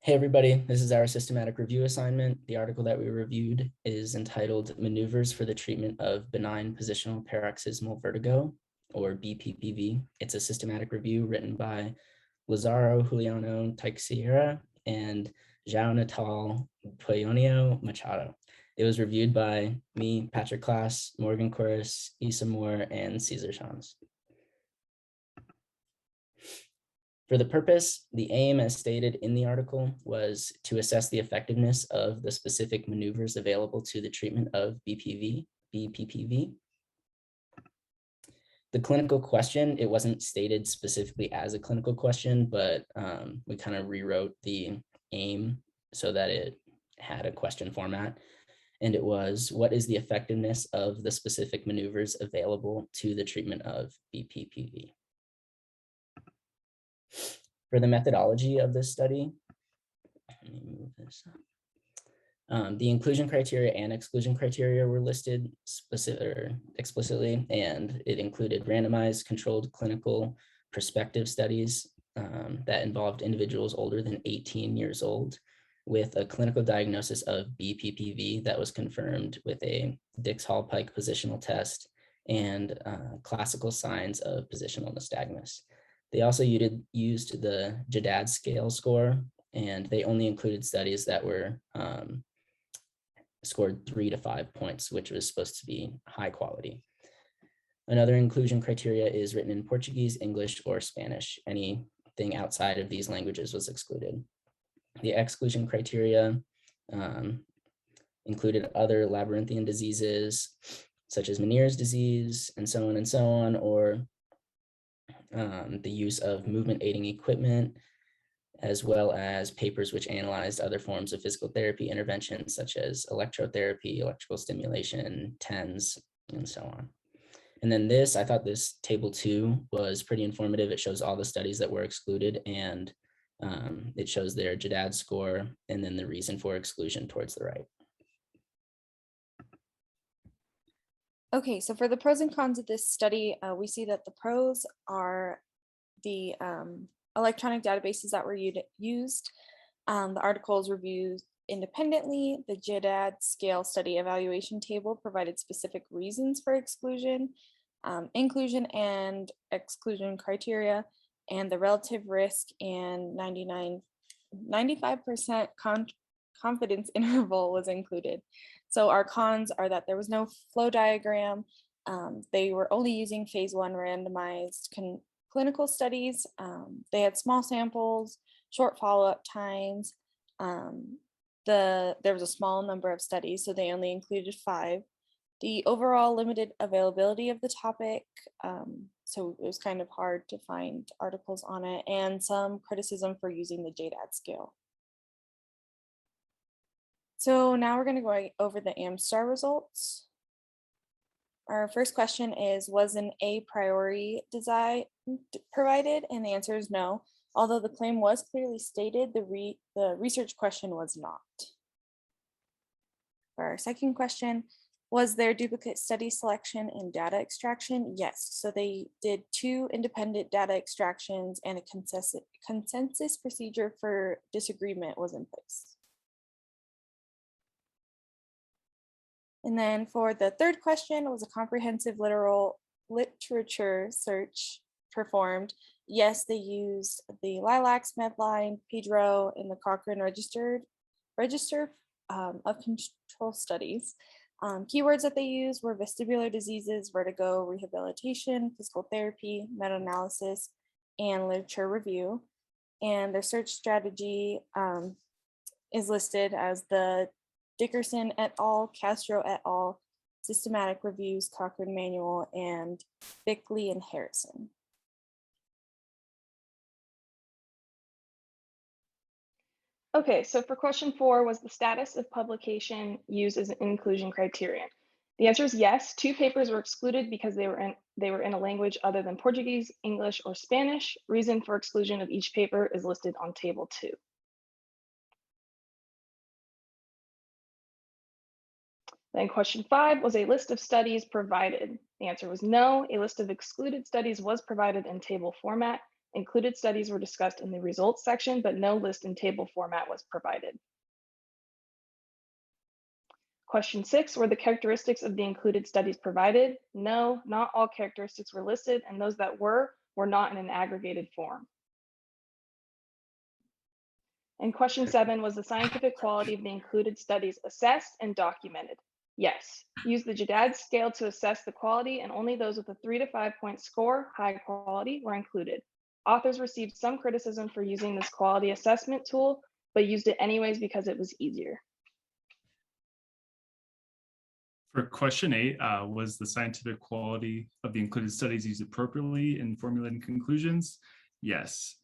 Hey everybody, this is our systematic review assignment. The article that we reviewed is entitled Maneuvers for the Treatment of Benign Positional Paroxysmal Vertigo, or BPPV. It's a systematic review written by Lazaro Juliano Teixeira and João Natal Poyonio Machado. It was reviewed by me, Patrick Klaas, Morgan Corris, Issa Moore, and Cesar Shams. For the purpose, the aim as stated in the article was to assess the effectiveness of the specific maneuvers available to the treatment of BPPV. The clinical question, it wasn't stated specifically as a clinical question, but we kind of rewrote the aim so that it had a question format. And it was, what is the effectiveness of the specific maneuvers available to the treatment of BPPV? For the methodology of this study, let me move this up. The inclusion criteria and exclusion criteria were listed explicitly, and it included randomized controlled clinical prospective studies that involved individuals older than 18 years old with a clinical diagnosis of BPPV that was confirmed with a Dix-Hallpike positional test and classical signs of positional nystagmus. They also used the JDAD scale score, and they only included studies that were scored 3 to 5 points, which was supposed to be high quality. Another inclusion criteria is written in Portuguese, English, or Spanish. Anything outside of these languages was excluded. The exclusion criteria included other labyrinthian diseases, such as Meniere's disease, and so on, or the use of movement aiding equipment, as well as papers which analyzed other forms of physical therapy interventions, such as electrotherapy, electrical stimulation, TENS, and so on. And then I thought this table 2 was pretty informative. It shows all the studies that were excluded, and it shows their JDAD score, and then the reason for exclusion towards the right. Okay, so for the pros and cons of this study, we see that the pros are the electronic databases that were used, the articles reviewed independently, the JDAD scale study evaluation table provided specific reasons for exclusion, inclusion and exclusion criteria, and the relative risk and 95% confidence interval was included. So our cons are that there was no flow diagram. They were only using phase 1 randomized clinical studies. They had small samples, short follow-up times. There was a small number of studies, so they only included 5. The overall limited availability of the topic, so it was kind of hard to find articles on it, and some criticism for using the JDAD scale. So now we're going to go over the AmStar results. Our first question is, was an a priori design provided? And the answer is no. Although the claim was clearly stated, the research question was not. For our second question, was there duplicate study selection and data extraction? Yes. So they did 2 independent data extractions, and a consensus procedure for disagreement was in place. And then for the third question, was a comprehensive literature search performed? Yes, they used the LILACs, Medline, Pedro, and the Cochrane Register of Control Studies. Keywords that they used were vestibular diseases, vertigo, rehabilitation, physical therapy, meta-analysis, and literature review. And their search strategy is listed as the Dickerson et al., Castro et al., Systematic Reviews, Cochrane Manual, and Bickley and Harrison. Okay, so for question 4, was the status of publication used as an inclusion criterion? The answer is yes. 2 papers were excluded because they were in a language other than Portuguese, English, or Spanish. Reason for exclusion of each paper is listed on table 2. Then question 5, was a list of studies provided? The answer was no. A list of excluded studies was provided in table format. Included studies were discussed in the results section, but no list and table format was provided. Question 6, were the characteristics of the included studies provided? No, not all characteristics were listed, and those that were not in an aggregated form. And question 7, was the scientific quality of the included studies assessed and documented? Yes. Use the JDAD scale to assess the quality, and only those with a 3 to 5 point score, high quality, were included. Authors received some criticism for using this quality assessment tool, but used it anyways because it was easier. For question 8, was the scientific quality of the included studies used appropriately in formulating conclusions? Yes.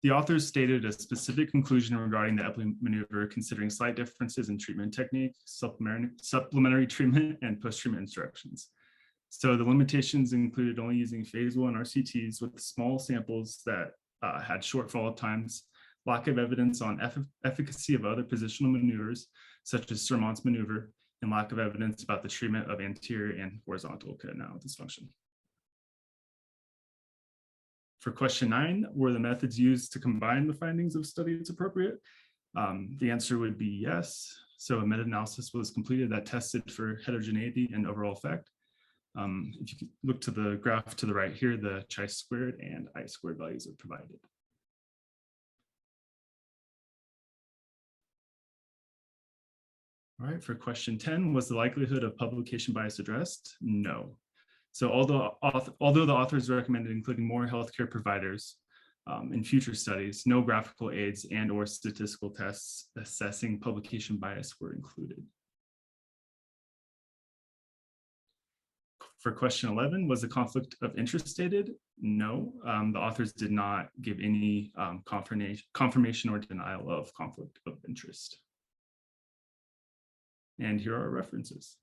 The authors stated a specific conclusion regarding the Epley maneuver, considering slight differences in treatment technique, supplementary treatment, and post-treatment instructions. So the limitations included only using phase 1 RCTs with small samples that had short follow-up times, lack of evidence on efficacy of other positional maneuvers, such as Sermon's maneuver, and lack of evidence about the treatment of anterior and horizontal canal dysfunction. For question 9, were the methods used to combine the findings of studies appropriate? The answer would be yes. So a meta-analysis was completed that tested for heterogeneity and overall effect. If you can look to the graph to the right here, the chi-squared and I-squared values are provided. All right, for question 10, was the likelihood of publication bias addressed? No. So although the authors recommended including more healthcare providers in future studies, no graphical aids and or statistical tests assessing publication bias were included. For question 11, was the conflict of interest stated? No, the authors did not give any confirmation or denial of conflict of interest. And here are our references.